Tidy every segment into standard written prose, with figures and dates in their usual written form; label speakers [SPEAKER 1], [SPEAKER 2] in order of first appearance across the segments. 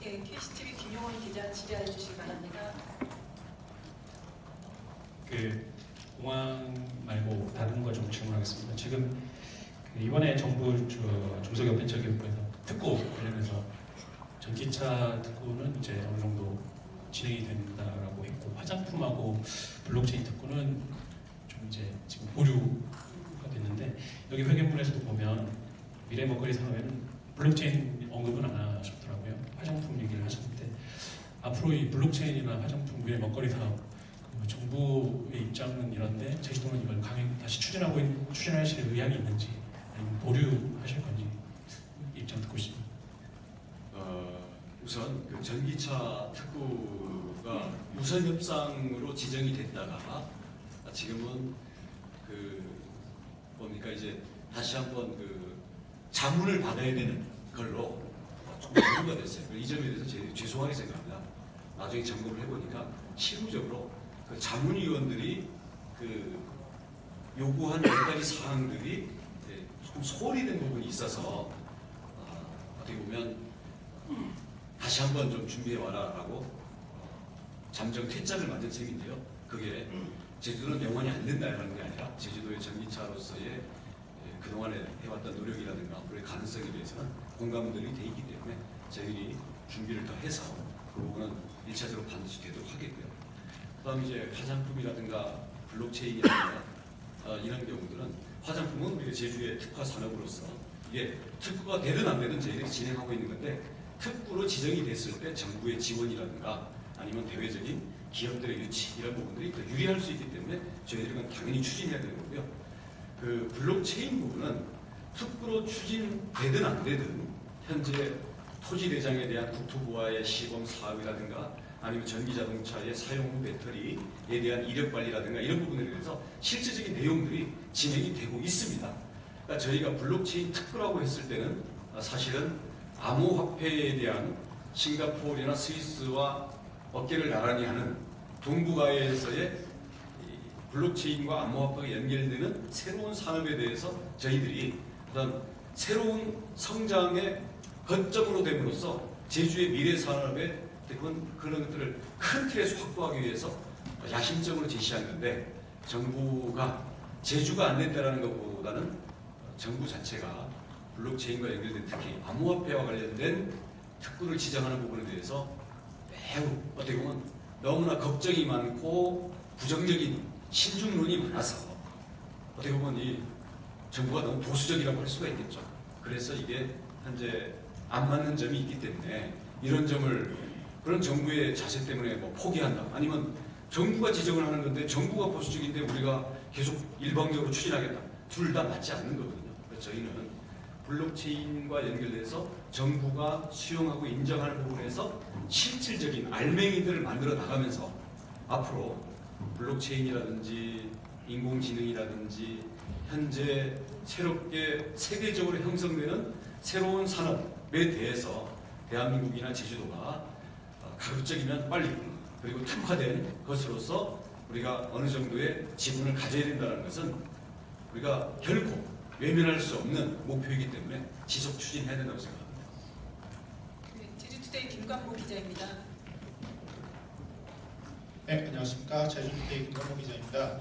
[SPEAKER 1] 예, KCTV 김용원 기자 질의해 주시기 바랍니다.
[SPEAKER 2] 공항 말고 다른 거 좀 질문하겠습니다. 지금 이번에 정부 중소기업벤처기업부에서 특구 관련해서 전기차 특구는 이제 어느 정도 진행이 된다라고 했고, 화장품하고 블록체인 특구는 좀 이제 지금 보류가 됐는데, 여기 회계문에서도 보면 미래 먹거리 산업에는 블록체인 언급은 안 하셨더라고요. 화장품 얘기를 하셨는데, 앞으로 이 블록체인이나 화장품 미래 먹거리 사업 정부의 입장은 이런데 제주도는 이걸 다시 추진하실 의향이 있는지, 아니면 보류하실 건지 입장 듣고 싶습니다.
[SPEAKER 3] 우선 그 전기차 특구가 우선 협상으로 지정이 됐다가 지금은 뭡니까 이제 다시 한번 자문을 받아야 되는 걸로 조금 보류가 됐어요. 이 점에 대해서 죄송하게 생각합니다. 나중에 점검을 해보니까 실무적으로 자문위원들이 요구한 몇 가지 사항들이 조금 소홀히 된 부분이 있어서 어떻게 보면 다시 한번 좀 준비해와라라고 잠정 퇴짜를 만든 셈인데요. 그게 제주도는 영원히 안 된다는 게 아니라 제주도의 전기차로서의 그동안에 해왔던 노력이라든가 앞으로의 가능성에 대해서는 공감들이 돼 있기 때문에 저희들이 준비를 더 해서 그 부분은 1차적으로 반드시 되도록 하겠고요. 그 다음 이제 화장품이라든가 블록체인이라든가 이런 경우들은 화장품은 우리가 제주의 특화 산업으로서 이게 특구가 되든 안 되든 저희들이 진행하고 있는 건데, 특구로 지정이 됐을 때 정부의 지원이라든가 아니면 대외적인 기업들의 유치 이런 부분들이 더 유리할 수 있기 때문에 저희들은 당연히 추진해야 되는 거고요. 블록체인 부분은 특구로 추진되든 안 되든 현재 토지 대장에 대한 국토부와의 시범 사업이라든가 아니면 전기자동차의 사용 후 배터리에 대한 이력 관리라든가 이런 부분에 대해서 실질적인 내용들이 진행이 되고 있습니다. 그러니까 저희가 블록체인 특구라고 했을 때는 사실은 암호화폐에 대한 싱가포르나 스위스와 어깨를 나란히 하는 동북아에서의 블록체인과 암호화폐가 연결되는 새로운 산업에 대해서 저희들이 어떤 새로운 성장의 거점으로 됨으로써 제주의 미래 산업의 그런 것들을 큰 틀에서 확보하기 위해서 야심적으로 제시한 건데, 정부가 제주가 안 된다는 것보다는 정부 자체가 블록체인과 연결된 특히 암호화폐와 관련된 특구를 지정하는 부분에 대해서 매우 어떻게 보면 너무나 걱정이 많고 부정적인 신중론이 많아서 어떻게 보면 이 정부가 너무 보수적이라고 할 수가 있겠죠. 그래서 이게 현재 안 맞는 점이 있기 때문에 이런 점을 그런 정부의 자세 때문에 포기한다, 아니면 정부가 지정을 하는 건데 정부가 보수적인데 우리가 계속 일방적으로 추진하겠다, 둘 다 맞지 않는 거거든요. 그래서 저희는 블록체인과 연결돼서 정부가 수용하고 인정하는 부분에서 실질적인 알맹이들을 만들어 나가면서 앞으로 블록체인이라든지 인공지능이라든지 현재 새롭게 세계적으로 형성되는 새로운 산업에 대해서 대한민국이나 제주도가 가급적이면 빨리 그리고 특화된 것으로서 우리가 어느 정도의 지분을 가져야 된다는 것은 우리가 결코 외면할 수 없는 목표이기 때문에 지속 추진해야 된다고 생각합니다.
[SPEAKER 1] 네, 제주투데이 김광모 기자입니다.
[SPEAKER 4] 네, 안녕하십니까. 제주투데이 김광모 기자입니다.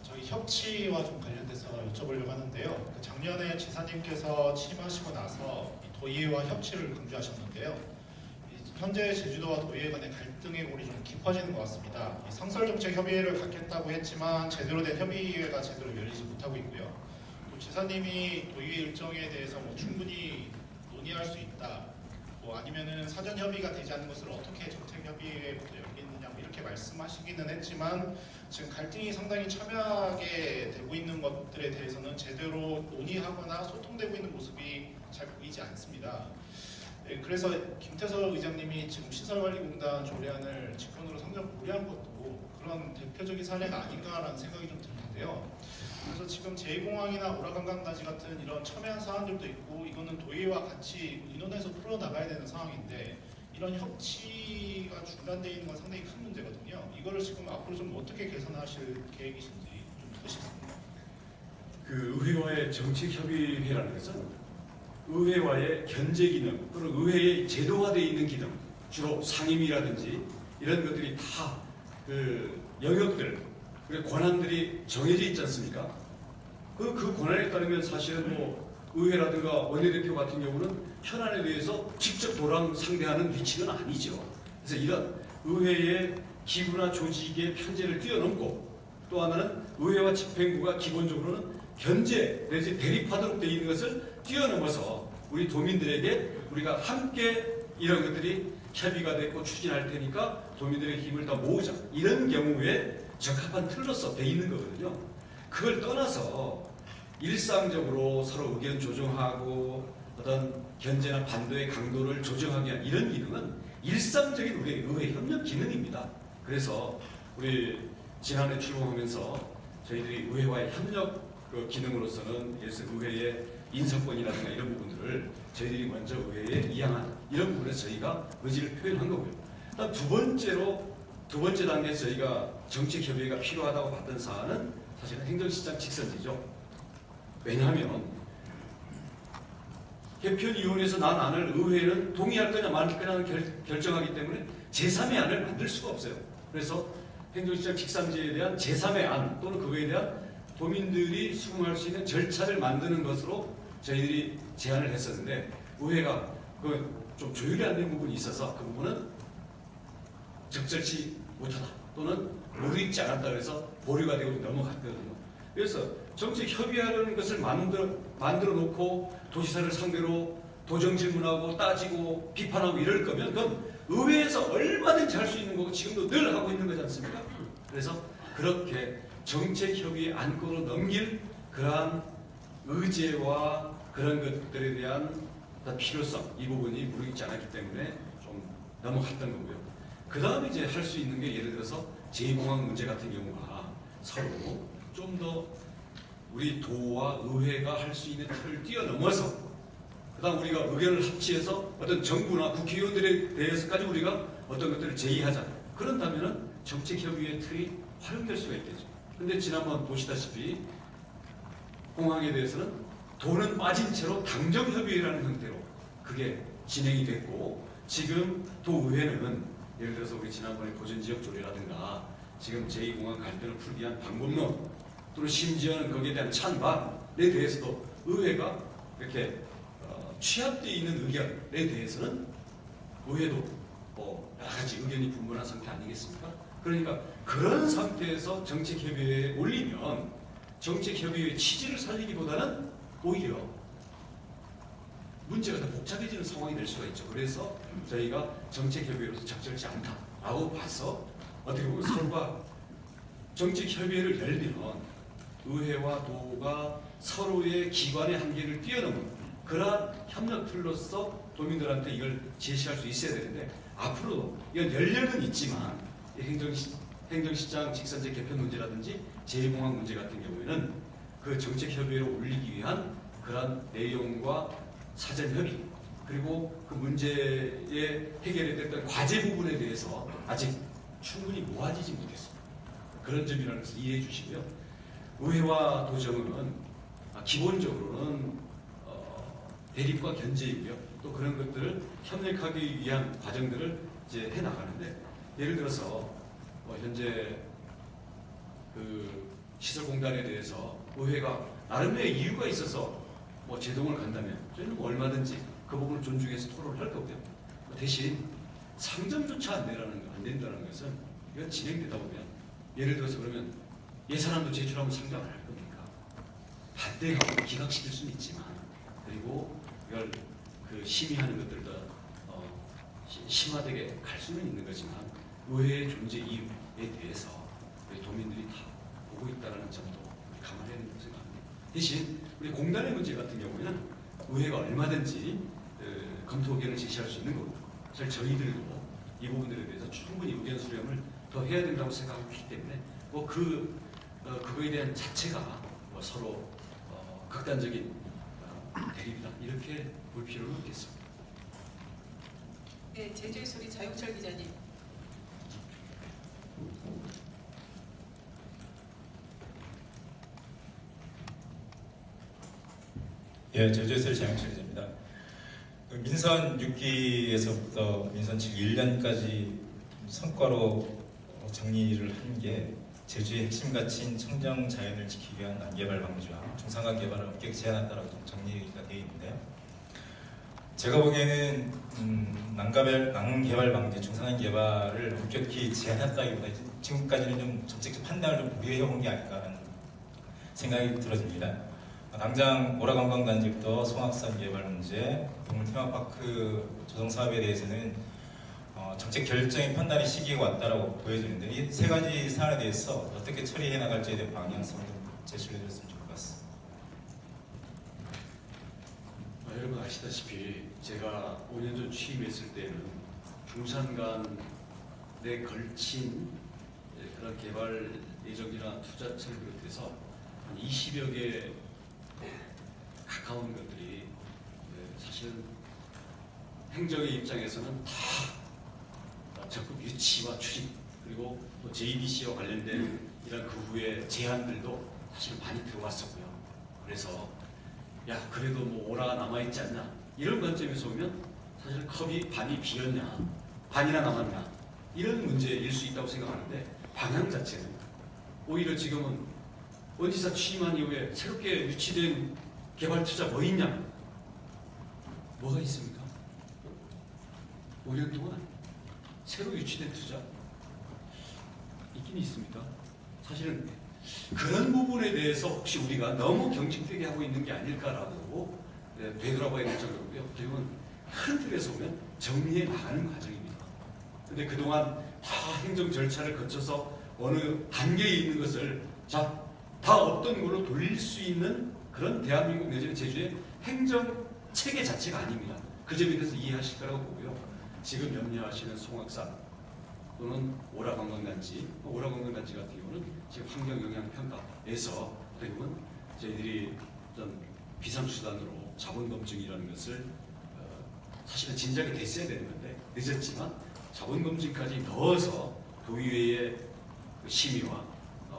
[SPEAKER 4] 저희 협치와 좀 관련돼서 여쭤보려고 하는데요. 작년에 지사님께서 취임하시고 나서 도의회와 협치를 강조하셨는데요. 현재 제주도와 도의회 간의 갈등의 골이 좀 깊어지는 것 같습니다. 상설정책 협의회를 갖겠다고 했지만 제대로 된 협의회가 제대로 열리지 못하고 있고요. 또 지사님이 도의회 일정에 대해서 충분히 논의할 수 있다, 아니면은 사전 협의가 되지 않는 것을 어떻게 정책 협의회부터 열겠느냐 이렇게 말씀하시기는 했지만, 지금 갈등이 상당히 첨예하게 되고 있는 것들에 대해서는 제대로 논의하거나 소통되고 있는 모습이 잘 보이지 않습니다. 네, 그래서 김태섭 의장님이 지금 시설관리공단 조례안을 직권으로 상정 무리한 것도 그런 대표적인 사례가 아닌가라는 생각이 좀 드는데요. 그래서 지금 제2공항이나 오라관광단지 같은 이런 첨예한 사안들도 있고, 이거는 도의회와 같이 의논해서 풀어나가야 되는 상황인데 이런 협치가 중단되어 있는 건 상당히 큰 문제거든요. 이거를 지금 앞으로 좀 어떻게 개선하실 계획이신지 좀 듣고 싶습니다.
[SPEAKER 3] 의회와의 정책협의회라는 것은 의회와의 견제 기능 또는 의회의 제도화되어 있는 기능, 주로 상임위라든지 이런 것들이 다 그 영역들, 그리고 권한들이 정해져 있지 않습니까? 그 권한에 따르면 사실은 뭐 의회라든가 원내대표 같은 경우는 현안에 대해서 직접 도랑 상대하는 위치는 아니죠. 그래서 이런 의회의 기구나 조직의 편제를 뛰어넘고, 또 하나는 의회와 집행부가 기본적으로는 견제 내지 대립하도록 되어 있는 것을 뛰어넘어서 우리 도민들에게 우리가 함께 이런 것들이 협의가 됐고 추진할 테니까 도민들의 힘을 더 모으자, 이런 경우에 적합한 틀로서 되어 있는 거거든요. 그걸 떠나서 일상적으로 서로 의견 조정하고 어떤 견제나 반도의 강도를 조정하기 위한 이런 기능은 일상적인 우리의 의회 협력 기능입니다. 그래서 우리 지난해 출범하면서 저희들이 의회와의 협력 그 기능으로서는 예를 들어서 의회의 인사권이라든가 이런 부분들을 저희들이 먼저 의회에 이양한 이런 부분에서 저희가 의지를 표현한 거고요. 그다음 두 번째 단계에서 저희가 정책협의회가 필요하다고 봤던 사안은 사실은 행정실장 직선제죠. 왜냐하면 개편위원회에서 난 안을 의회는 동의할 거냐 말 거냐를 결정하기 때문에 제3의 안을 만들 수가 없어요. 그래서 행정실장 직선제에 대한 제3의 안 또는 그거에 대한 도민들이 수긍할 수 있는 절차를 만드는 것으로 저희들이 제안을 했었는데 의회가 그 좀 조율이 안 된 부분이 있어서 그 부분은 적절치 못하다 또는 모두 있지 않았다 그래서 보류가 되고 넘어갔거든요. 그래서 정책 협의하는 것을 만들어 놓고 도지사를 상대로 도정 질문하고 따지고 비판하고 이럴 거면 그건 의회에서 얼마든지 할 수 있는 거고 지금도 늘 하고 있는 거지 않습니까? 그래서 그렇게 정책 협의 안건으로 넘길 그러한 의제와 그런 것들에 대한 필요성, 이 부분이 무르익지 않았기 때문에 좀 넘어갔던 거고요. 그 다음에 이제 할 수 있는 게 예를 들어서 제2공항 문제 같은 경우가 서로 좀 더 우리 도와 의회가 할 수 있는 틀을 뛰어넘어서 그다음 우리가 의견을 합치해서 어떤 정부나 국회의원들에 대해서까지 우리가 어떤 것들을 제의하자. 그런다면은 정책협의회 틀이 활용될 수가 있겠죠. 근데 지난번 보시다시피 공항에 대해서는 돈은 빠진 채로 당정협의회라는 형태로 그게 진행이 됐고, 지금 도의회는 예를 들어서 우리 지난번에 보전지역 조례라든가 지금 제2공항 갈등을 풀기 위한 방법론 또는 심지어는 거기에 대한 찬반에 대해서도 의회가 이렇게 취합되어 있는 의견에 대해서는 의회도 여러 가지 의견이 분분한 상태 아니겠습니까? 그러니까 그런 상태에서 정책협의회에 올리면 정책협의회의 취지를 살리기보다는 오히려 문제가 더 복잡해지는 상황이 될 수가 있죠. 그래서 저희가 정책협의회로서 적절치 않다라고 봐서 어떻게 보면 서로가 정책협의회를 열면 의회와 도가 서로의 기관의 한계를 뛰어넘은 그러한 협력 틀로서 도민들한테 이걸 제시할 수 있어야 되는데, 앞으로도 이건 열려는 있지만 행정시장 직선제 개편 문제라든지 제2공항 문제 같은 경우에는 그 정책협의회로 올리기 위한 그러한 내용과 사전협의 그리고 그 문제에 해결이 됐던 과제 부분에 대해서 아직 충분히 모아지지 못했습니다. 그런 점이라는 것을 이해해 주시고요. 의회와 도정은 기본적으로는 대립과 견제이고요. 또 그런 것들을 협력하기 위한 과정들을 이제 해 나가는데, 예를 들어서 현재 그 시설공단에 대해서 의회가 나름의 이유가 있어서 제동을 간다면 저희는 얼마든지 그 부분을 존중해서 토론을 할 거고요. 대신 상정조차 안 된다는 것은 이건 진행되다 보면 예를 들어서 그러면 예산안도 제출하면 상정 안 할 겁니까? 반대하고 기각시킬 수는 있지만, 그리고 이걸 그 심의하는 것들도 심화되게 갈 수는 있는 거지만 의회의 존재 이유에 대해서 우리 도민들이 다 보고 있다는 점도 감안해야 된다고 생각합니다. 대신 우리 공단의 문제 같은 경우에는 의회가 얼마든지 검토 의견을 제시할 수 있는 거고, 사실 저희들도 이 부분들에 대해서 충분히 의견 수렴을 더 해야 된다고 생각하고 있기 때문에 그거에 대한 자체가 서로 극단적인 대립이다 이렇게 볼 필요는 없겠습니다.
[SPEAKER 1] 네, 제주의 소리 자용철 기자님.
[SPEAKER 5] 예, 제주의 소리 자용철 기자입니다. 민선 6기에서부터 민선 1년까지 성과로 정리를 한 게 제주의 핵심 가치인 청정 자연을 지키기 위한 난개발 방지와 중산간 개발을 엄격히 제한한다라고 정리가 되어 있는데요. 제가 보기에는 난개발 방지, 중산간 개발을 엄격히 제한했다기보다 지금까지는 좀 정책적 판단을 좀 무리해 본 게 아닐까라는 생각이 들어집니다. 당장 오라관광단지부터 송악산 개발 문제, 동물 테마파크 조성 사업에 대해서는 정책 결정의 판단의 시기가 왔다라고 보여지는데 이 세 가지 사안에 대해서 어떻게 처리해 나갈지에 대한 방향성을 좀 제시해 주셨으면 좋을 것 같습니다.
[SPEAKER 3] 여러분 아시다시피 제가 5년 전 취임했을 때는 중산간에 걸친 그런 개발 예정이나 투자처를 비롯해서 한 20여 개 가까운 것들이 사실 행정의 입장에서는 다 적극 유치와 추진 그리고 또 JDC와 관련된 이런 그 후에 제안들도 사실 많이 들어왔었고요. 그래서 야 그래도 뭐 오라가 남아있지 않냐 이런 관점에서 보면 사실 컵이 반이 비었냐 반이나 남았냐 이런 문제일 수 있다고 생각하는데 방향 자체는 오히려 지금은 원지사 취임한 이후에 새롭게 유치된 개발 투자 뭐 있냐? 뭐가 있습니까? 5년 동안 새로 유치된 투자 있긴 있습니다. 사실은 그런 부분에 대해서 혹시 우리가 너무 경직되게 하고 있는 게 아닐까라고 되돌아봐야 될 정도고요. 결국은 큰 틀에서 보면 정리해 나가는 과정입니다. 근데 그동안 다 행정 절차를 거쳐서 어느 단계에 있는 것을 자, 다 어떤 걸로 돌릴 수 있는 그런 대한민국 내지는 제주의 행정 체계 자체가 아닙니다. 그 점에 대해서 이해하실 거라고 보고요. 지금 염려하시는 송악산 또는 오라관광단지, 오라관광단지 같은 경우는 지금 환경영향평가에서 대부분 저희들이 어떤 비상수단으로 자본검증이라는 것을 사실은 진작에 됐어야 되는 건데 늦었지만 자본검증까지 넣어서 도의회의 그 심의와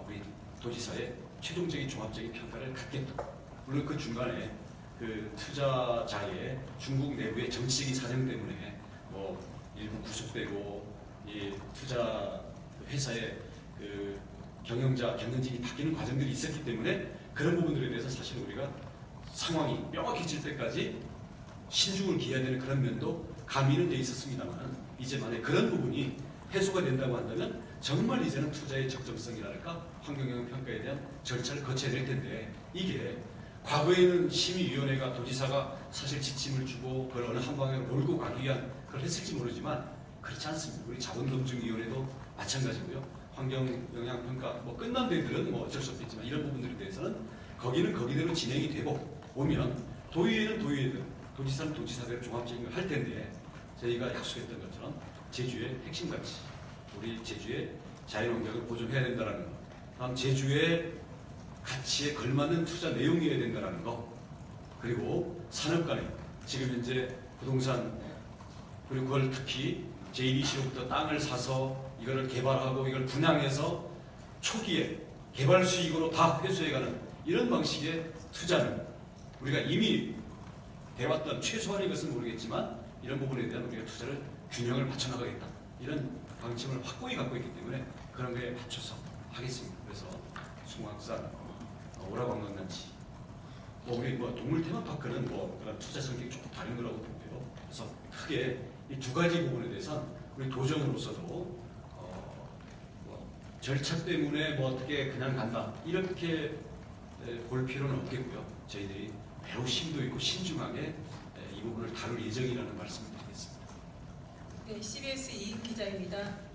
[SPEAKER 3] 우리 도지사의 최종적인 종합적인 평가를 갖겠다. 물론 그 중간에 그 투자자의 중국 내부의 정치적인 사정 때문에 뭐 일부 구속되고 이 투자 회사의 그 경영진이 바뀌는 과정들이 있었기 때문에 그런 부분들에 대해서 사실 우리가 상황이 명확해질 때까지 신중을 기해야 되는 그런 면도 가미는 돼 있었습니다만 이제 만약 그런 부분이 해소가 된다고 한다면 정말 이제는 투자의 적정성이랄까 환경영향 평가에 대한 절차를 거쳐야 될 텐데 이게 과거에는 심의위원회가 도지사가 사실 지침을 주고 그걸 어느 한 방향으로 몰고 가기 위한 그걸 했을지 모르지만 그렇지 않습니다. 우리 자본검증위원회도 마찬가지고요. 환경영향평가 뭐 끝난 데들은 뭐 어쩔 수 없겠지만 이런 부분들에 대해서는 거기는 거기대로 진행이 되고 오면 도의회는 도의회대로 도지사는 도지사대로 종합적인 걸 할 텐데 저희가 약속했던 것처럼 제주의 핵심 가치 우리 제주의 자연환경을 보존해야 된다는 것 다음 제주의 가치에 걸맞는 투자 내용이어야 된다는 것 그리고 산업 간에 지금 현재 부동산 그리고 그걸 특히 JDC로부터 땅을 사서 이거를 개발하고 이걸 분양해서 초기에 개발 수익으로 다 회수해가는 이런 방식의 투자는 우리가 이미 해왔던 최소한의 것은 모르겠지만 이런 부분에 대한 우리가 투자를 균형을 맞춰나가겠다 이런 방침을 확고히 갖고 있기 때문에 그런 거에 맞춰서 하겠습니다. 그래서 송악산, 오라관광단지 우리 뭐 동물 테마파크는 뭐 그런 투자 성격이 조금 다른 거라고 보고요. 그래서 크게 이 두 가지 부분에 대해서는 우리 도정으로서도 뭐 절차 때문에 뭐 어떻게 그냥 간다 이렇게 볼 필요는 없겠고요. 저희들이 매우 심도 있고 신중하게 이 부분을 다룰 예정이라는 말씀을 드리겠습니다.
[SPEAKER 1] 네, CBS 이익 기자입니다.